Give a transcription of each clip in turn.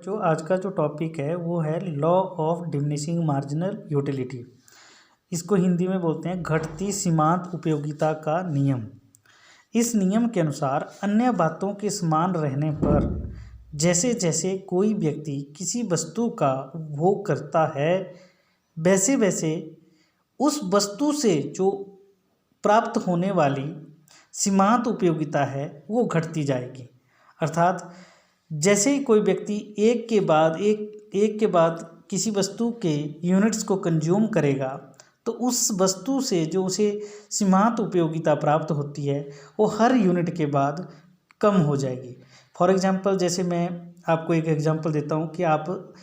जो आज का जो टॉपिक है वो है law of diminishing marginal utility. इसको हिंदी में बोलते हैं घटती सीमांत उपयोगिता का नियम। इस नियम के अनुसार अन्य बातों के समान रहने पर जैसे जैसे कोई व्यक्ति किसी वस्तु का उपभोग करता है वैसे वैसे उस वस्तु से जो प्राप्त होने वाली सीमांत उपयोगिता है वो घटती जाएगी। अर्थात जैसे ही कोई व्यक्ति एक के बाद किसी वस्तु के यूनिट्स को कंज्यूम करेगा तो उस वस्तु से जो उसे सीमांत उपयोगिता प्राप्त होती है वो हर यूनिट के बाद कम हो जाएगी। फॉर एग्जांपल जैसे मैं आपको एक एग्जांपल देता हूँ कि आप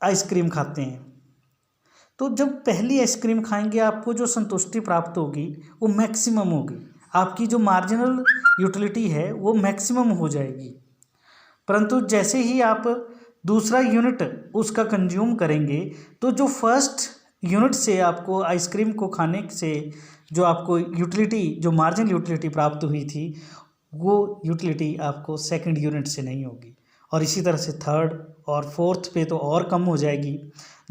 आइसक्रीम खाते हैं तो जब पहली आइसक्रीम खाएंगे आपको जो संतुष्टि प्राप्त होगी वो मैक्सिमम होगी। आपकी जो मार्जिनल यूटिलिटी है वो मैक्सिमम हो जाएगी। परंतु जैसे ही आप दूसरा यूनिट उसका कंज्यूम करेंगे तो जो फर्स्ट यूनिट से आपको आइसक्रीम को खाने से जो आपको यूटिलिटी जो मार्जिनल यूटिलिटी प्राप्त हुई थी वो यूटिलिटी आपको सेकंड यूनिट से नहीं होगी। और इसी तरह से थर्ड और फोर्थ पे तो और कम हो जाएगी।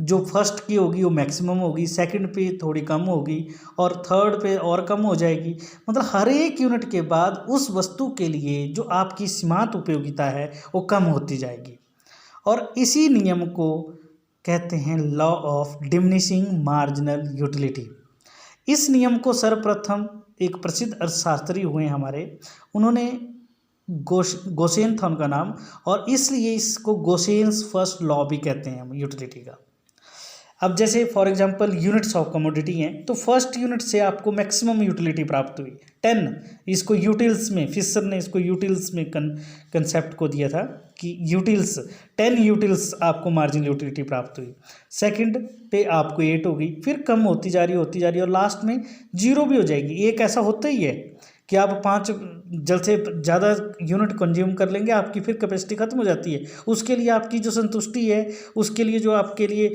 जो फर्स्ट की होगी वो मैक्सिमम होगी, सेकंड पे थोड़ी कम होगी और थर्ड पे और कम हो जाएगी। मतलब हर एक यूनिट के बाद उस वस्तु के लिए जो आपकी सीमांत उपयोगिता है वो कम होती जाएगी। और इसी नियम को कहते हैं law of diminishing marginal utility. इस नियम को सर्वप्रथम एक प्रसिद्ध अर्थशास्त्री हुए हमारे, उन्होंने गोसेन था उनका नाम, और इसलिए इसको गोसेन्स फर्स्ट लॉ भी कहते हैं हम यूटिलिटी का। अब जैसे for example units of commodity हैं तो फर्स्ट यूनिट से आपको मैक्सिमम यूटिलिटी प्राप्त हुई 10। इसको यूटिल्स में फिशर ने इसको यूटिल्स में कंसेप्ट को दिया था कि यूटिल्स 10 यूटिल्स आपको मार्जिनल यूटिलिटी प्राप्त हुई। सेकंड पे आपको 8 होगी, फिर कम होती जा रही और लास्ट में 0 भी हो जाएगी। एक ऐसा होता ही है कि आप 5 जल्द से ज़्यादा यूनिट कंज्यूम कर लेंगे, आपकी फिर कैपेसिटी खत्म हो जाती है। उसके लिए आपकी जो संतुष्टि है, उसके लिए जो आपके लिए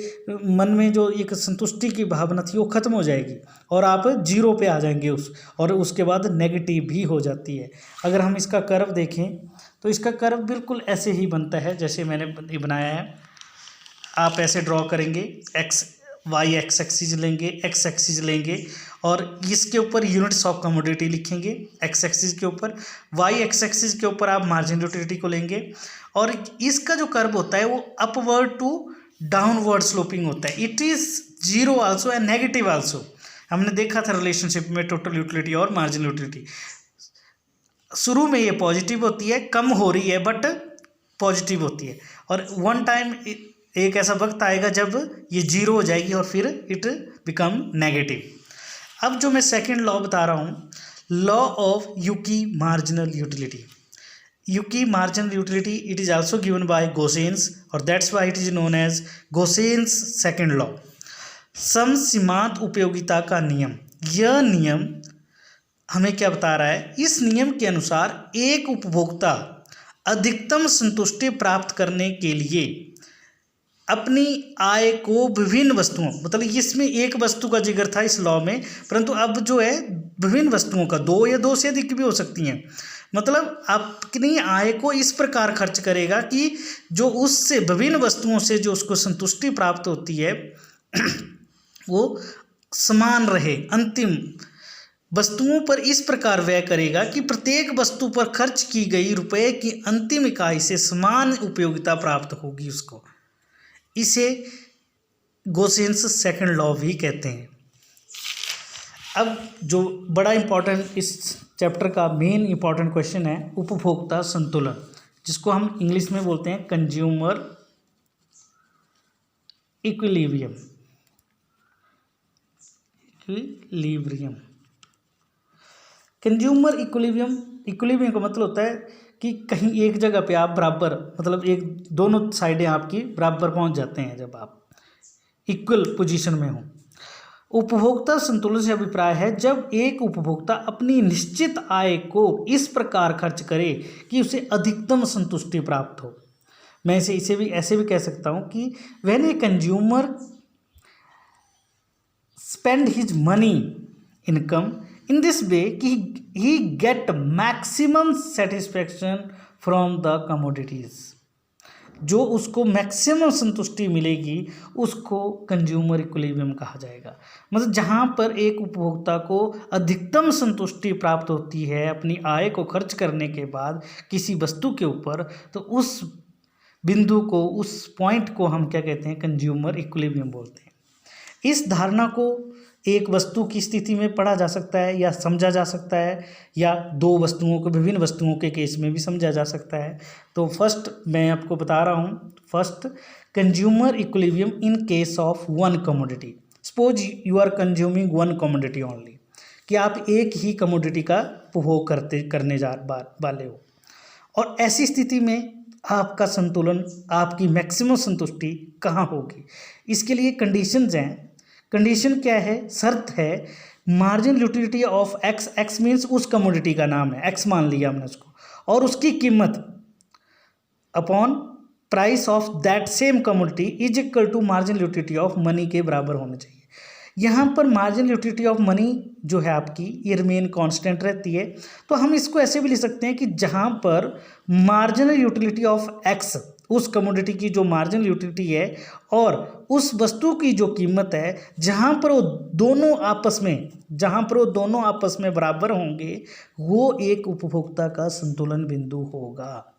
मन में जो एक संतुष्टि की भावना थी वो खत्म हो जाएगी और आप 0 पे आ जाएंगे और उसके बाद नेगेटिव भी हो जाती है। अगर हम इसका कर्व देखें तो इसका कर्व बिल्कुल ऐसे ही बनता है जैसे मैंने बनाया है। आप ऐसे ड्रॉ करेंगे, वाई एक्स एक्सिस लेंगे, एक्स एक्सिस लेंगे और इसके ऊपर यूनिट्स ऑफ कमोडिटी लिखेंगे एक्स एक्सिस के ऊपर। वाई एक्स एक्सिस के ऊपर आप मार्जिन यूटिलिटी को लेंगे और इसका जो कर्व होता है वो अपवर्ड टू डाउनवर्ड स्लोपिंग होता है। It is 0 also and negative also. हमने देखा था रिलेशनशिप में टोटल यूटिलिटी और मार्जिन यूटिलिटी। शुरू में ये पॉजिटिव होती है, कम हो रही है बट पॉजिटिव होती है, और वन टाइम एक ऐसा वक्त आएगा जब ये 0 हो जाएगी और फिर इट बिकम नेगेटिव। अब जो मैं सेकंड लॉ बता रहा हूँ, law of equi marginal utility. Equi marginal utility it is also given by Gossen's और that's why it is known as Gossen's second law. सम सीमांत उपयोगिता का नियम। यह नियम हमें क्या बता रहा है? इस नियम के अनुसार एक उपभोक्ता अधिकतम संतुष्टि प्राप्त करने के लिए अपनी आय को विभिन्न वस्तुओं, मतलब इसमें एक वस्तु का जिक्र था इस लॉ में, परंतु अब जो है विभिन्न वस्तुओं का, 2 या 2 से अधिक भी हो सकती हैं। मतलब अपनी आय को इस प्रकार खर्च करेगा कि जो उससे विभिन्न वस्तुओं से जो उसको संतुष्टि प्राप्त होती है वो समान रहे। अंतिम वस्तुओं पर इस प्रकार व्यय करेगा कि प्रत्येक वस्तु पर खर्च की गई रुपए की अंतिम इकाई से समान उपयोगिता प्राप्त होगी उसको। इसे गोसेन्स सेकंड लॉ भी कहते हैं। अब जो बड़ा इंपॉर्टेंट इस चैप्टर का मेन इंपॉर्टेंट क्वेश्चन है उपभोक्ता संतुलन, जिसको हम इंग्लिश में बोलते हैं कंज्यूमर इक्विलिब्रियम। कंज्यूमर इक्विलिब्रियम का मतलब होता है कि कहीं एक जगह पे आप बराबर, मतलब एक दोनों साइडें आपकी बराबर पहुंच जाते हैं जब आप इक्वल पोजीशन में हो। उपभोक्ता संतुलन से अभिप्राय है जब एक उपभोक्ता अपनी निश्चित आय को इस प्रकार खर्च करे कि उसे अधिकतम संतुष्टि प्राप्त हो। मैं इसे भी ऐसे भी कह सकता हूं कि when a consumer spend his money income in this way he get maximum satisfaction from the commodities। जो उसको मैक्सिमम संतुष्टि मिलेगी उसको कंज्यूमर इक्विलिब्रियम कहा जाएगा। मतलब जहाँ पर एक उपभोक्ता को अधिकतम संतुष्टि प्राप्त होती है अपनी आय को खर्च करने के बाद किसी वस्तु के ऊपर, तो उस बिंदु को, उस पॉइंट को हम क्या कहते हैं, कंज्यूमर इक्विलिब्रियम बोलते हैं। इस धारणा को एक वस्तु की स्थिति में पढ़ा जा सकता है या समझा जा सकता है, या दो वस्तुओं को, विभिन्न वस्तुओं के केस में भी समझा जा सकता है। तो फर्स्ट मैं आपको बता रहा हूँ, first consumer equilibrium in case of one commodity. Suppose you are consuming one commodity only, कि आप एक ही कमोडिटी का उपभोग करने वाले हो, और ऐसी स्थिति में आपका संतुलन, आपकी मैक्सिमम संतुष्टि कहाँ होगी। इसके लिए कंडीशंस हैं। कंडीशन क्या है, शर्त है, marginal utility of x, x means उस कमोडिटी का नाम है, एक्स मान लिया हमने उसको, और उसकी कीमत upon price of that same commodity is equal to marginal utility of money के बराबर होना चाहिए। यहाँ पर मार्जिनल यूटिलिटी ऑफ मनी जो है आपकी, ये रिमेन कांस्टेंट रहती है। तो हम इसको ऐसे भी लिख सकते हैं कि जहाँ पर मार्जिनल यूटिलिटी ऑफ एक्स, उस कमोडिटी की जो मार्जिनल यूटिलिटी है, और उस वस्तु की जो कीमत है, जहाँ पर वो दोनों आपस में बराबर होंगे, वो एक उपभोक्ता का संतुलन बिंदु होगा।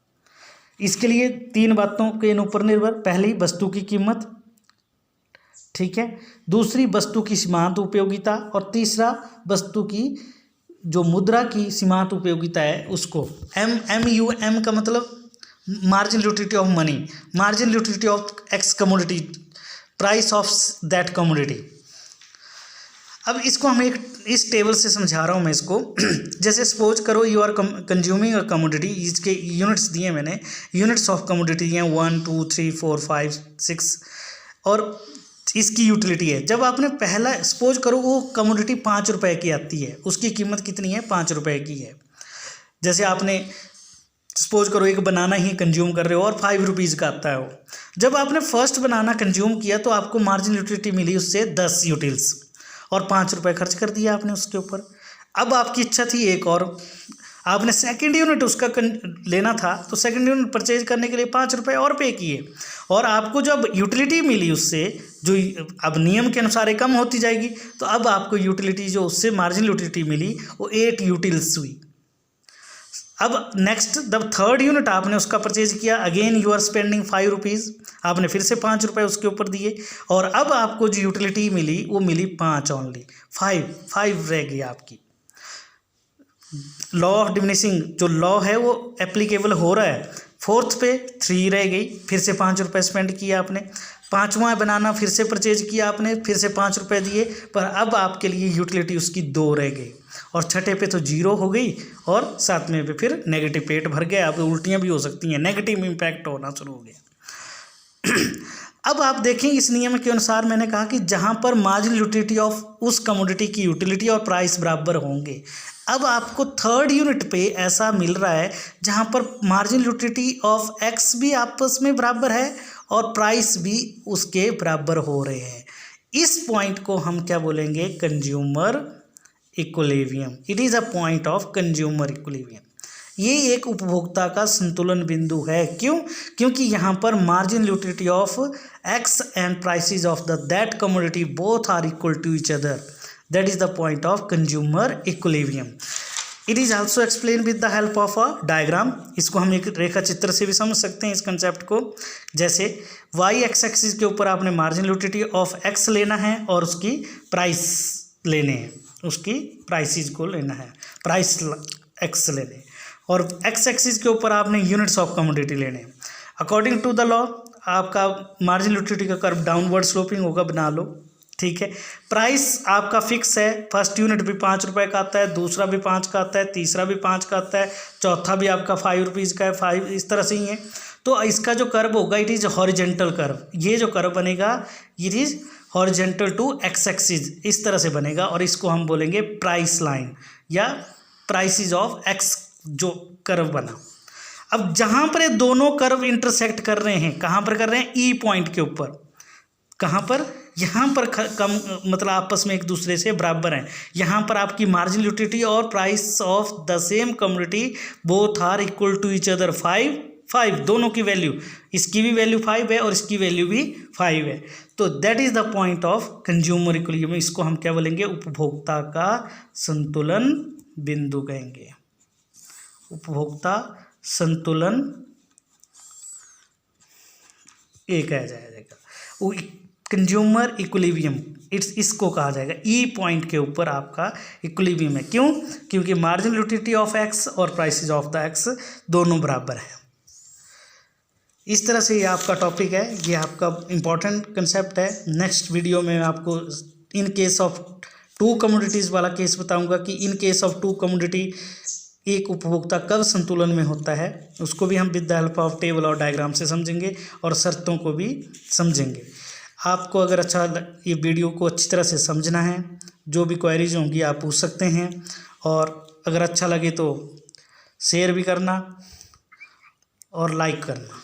इसके लिए तीन बातों के ऊपर निर्भर, पहली वस्तु की कीमत, ठीक है, दूसरी वस्तु की सीमांत उपयोगिता, और तीसरा वस्तु की जो मुद्रा की सीमांत उपयोगिता है उसको। एम का मतलब marginal utility of money, marginal utility of x commodity, price of that commodity. अब इसको हम एक इस टेबल से समझा रहा हूँ मैं इसको। जैसे सपोज करो you are consuming a commodity, इसके यूनिट्स दिए मैंने, यूनिट्स ऑफ कमोडिटी हैं 1 2 3 4 5 6, और इसकी यूटिलिटी है। जब आपने पहला, सपोज करो वो कमोडिटी 5 रुपए की आती है, उसकी कीमत कितनी है, 5 रुपए की है। जैसे आपने सपोज करो एक बनाना ही कंज्यूम कर रहे हो और 5 रुपीज़ का आता है वो। जब आपने फर्स्ट बनाना कंज्यूम किया तो आपको मार्जिनल यूटिलिटी मिली उससे 10 यूटिल्स, और 5 रुपये खर्च कर दिया आपने उसके ऊपर। अब आपकी इच्छा थी एक और, आपने सेकंड यूनिट उसका लेना था, तो सेकंड यूनिट परचेज करने के लिए 5 रुपये और पे किए, और आपको जब यूटिलिटी मिली उससे, जो अब नियम के अनुसार कम होती जाएगी, तो अब आपको यूटिलिटी जो उससे मार्जिनल यूटिलिटी मिली वो 8 यूटिल्स हुई। अब नेक्स्ट द थर्ड यूनिट आपने उसका परचेज किया, again you are spending 5 rupees, आपने फिर से 5 रुपये उसके ऊपर दिए, और अब आपको जो यूटिलिटी मिली वो मिली 5 ओनली, 5 रह गई आपकी। लॉ ऑफ डिमिनिशिंग जो लॉ है वो एप्लीकेबल हो रहा है, फोर्थ पे 3 रह गई, फिर से 5 रुपये स्पेंड किया आपने, पाँचवा बनाना फिर से परचेज किया आपने, फिर से 5 रुपये दिए, पर अब आपके लिए यूटिलिटी उसकी 2 रह गई, और छठे पे तो 0 हो गई, और सातवें पे फिर नेगेटिव, पेट भर गया। अब उल्टियाँ भी हो सकती हैं, नेगेटिव इम्पैक्ट होना शुरू हो गया। अब आप देखें इस नियम के अनुसार मैंने कहा कि जहाँ पर मार्जिनल यूटिलिटी ऑफ उस कमोडिटी की यूटिलिटी और प्राइस बराबर होंगे, अब आपको थर्ड यूनिट पे ऐसा मिल रहा है जहाँ पर मार्जिनल यूटिलिटी ऑफ एक्स भी आपस में बराबर है और प्राइस भी उसके बराबर हो रहे हैं। इस पॉइंट को हम क्या बोलेंगे, consumer equilibrium. It is a point of consumer equilibrium. ये एक उपभोक्ता का संतुलन बिंदु है। क्यों? क्योंकि यहाँ पर marginal utility of X and prices of that commodity both are equal to each other, that is the point of consumer equilibrium. It is also explain with the help of a diagram. इसको हम एक रेखा चित्र से भी समझ सकते हैं इस कंसेप्ट को। जैसे वाई एक्स एक्सिस के ऊपर आपने मार्जिनल यूटिलिटी ऑफ एक्स लेना है और उसकी प्राइस लेने हैं, उसकी प्राइसेस को लेना है, प्राइस एक्स लेने, और एक्स एक्सिस के ऊपर आपने यूनिट्स ऑफ कमोडिटी लेने हैं। अकॉर्डिंग टू द लॉ आपका मार्जिनल यूटिलिटी का कर्व डाउनवर्ड स्लोपिंग होगा, बना लो, ठीक है। प्राइस आपका फिक्स है, फर्स्ट यूनिट भी 5 रुपये का आता है, दूसरा भी 5 का आता है, तीसरा भी 5 का आता है, चौथा भी आपका 5 रुपीज़ का है, 5 इस तरह से ही है। तो इसका जो कर्व होगा इट इज़ हॉरिजेंटल कर्व। ये जो कर्व बनेगा it is horizontal to X axis, इस तरह से बनेगा, और इसको हम बोलेंगे प्राइस लाइन या प्राइसेस ऑफ एक्स जो कर्व बना। अब जहाँ पर ये दोनों कर्व इंटरसेक्ट कर रहे हैं, कहाँ पर कर रहे हैं, ई पॉइंट के ऊपर। कहाँ पर? यहाँ पर कम, मतलब आपस में एक दूसरे से बराबर हैं। यहाँ पर आपकी मार्जिनल यूटिलिटी और price of the same commodity both are equal to each other 5 5, दोनों की वैल्यू, इसकी भी वैल्यू 5 है और इसकी वैल्यू भी 5 है। तो that is the point of consumer equilibrium. इसको हम क्या बोलेंगे, उपभोक्ता का संतुलन बिंदु कहेंगे। उपभोक्ता संतुलन ये कहा जाएगा, कंज्यूमर इक्विलिब्रियम इसको कहा जाएगा। ई पॉइंट के ऊपर आपका इक्विलिब्रियम है। क्यों? क्योंकि मार्जिनल यूटिलिटी ऑफ एक्स और प्राइसेस ऑफ द एक्स दोनों बराबर है। इस तरह से ये आपका टॉपिक है, ये आपका इम्पॉर्टेंट कंसेप्ट है। नेक्स्ट वीडियो में मैं आपको इन केस ऑफ 2 कमोडिटीज़ वाला केस बताऊंगा कि इन केस ऑफ 2 कमोडिटी एक उपभोक्ता कब संतुलन में होता है, उसको भी हम with the help of table और डायग्राम से समझेंगे और शर्तों को भी समझेंगे। आपको अगर अच्छा ये वीडियो को अच्छी तरह से समझना है, जो भी क्वेरीज होंगी आप पूछ सकते हैं, और अगर अच्छा लगे तो शेयर भी करना और लाइक करना।